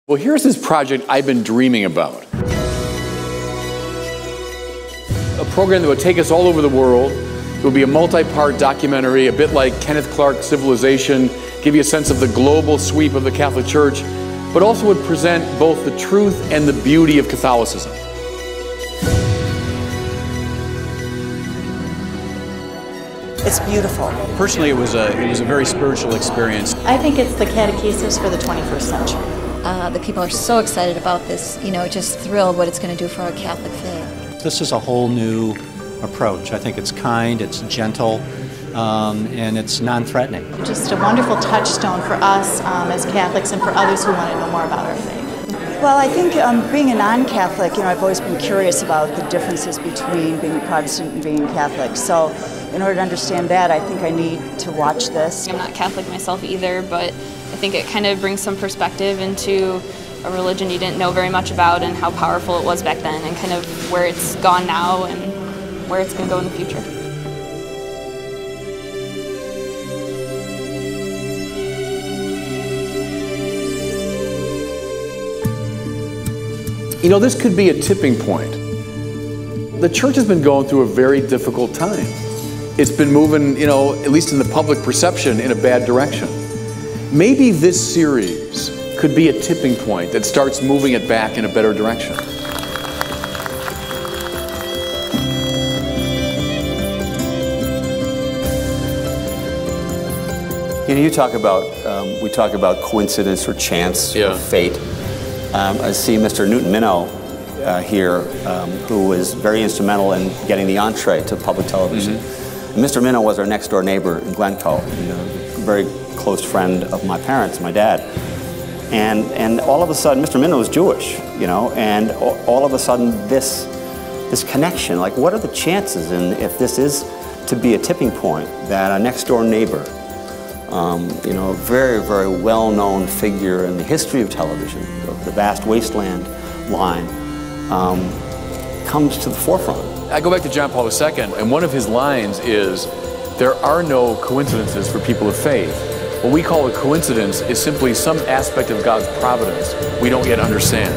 Well, here's this project I've been dreaming about. A program that would take us all over the world. It would be a multi-part documentary, a bit like Kenneth Clark's Civilization, give you a sense of the global sweep of the Catholic Church, but also would present both the truth and the beauty of Catholicism. It's beautiful. Personally, it was a very spiritual experience. I think it's the catechesis for the 21st century. The people are so excited about this, just thrilled what it's going to do for our Catholic faith. This is a whole new approach. I think it's kind, it's gentle, and it's non-threatening. Just a wonderful touchstone for us as Catholics and for others who want to know more about our faith. Well, I think being a non-Catholic, I've always been curious about the differences between being a Protestant and being Catholic. So in order to understand that, I think I need to watch this. I'm not Catholic myself either, but I think it kind of brings some perspective into a religion you didn't know very much about and how powerful it was back then and kind of where it's gone now and where it's going to go in the future. This could be a tipping point. The church has been going through a very difficult time. It's been moving, at least in the public perception, in a bad direction. Maybe this series could be a tipping point that starts moving it back in a better direction. You talk about, we talk about coincidence or chance or fate. I see Mr. Newton Minow here, who was very instrumental in getting the entree to public television. Mm-hmm. Mr. Minow was our next door neighbor in Glencoe, a very close friend of my parents, my dad. And all of a sudden, Mr. Minow was Jewish, and all of a sudden this connection, like what are the chances, and if this is to be a tipping point, that a next door neighbor, a very, very well-known figure in the history of television, the vast wasteland line, comes to the forefront. I go back to John Paul II, and one of his lines is, there are no coincidences for people of faith. What we call a coincidence is simply some aspect of God's providence we don't yet understand.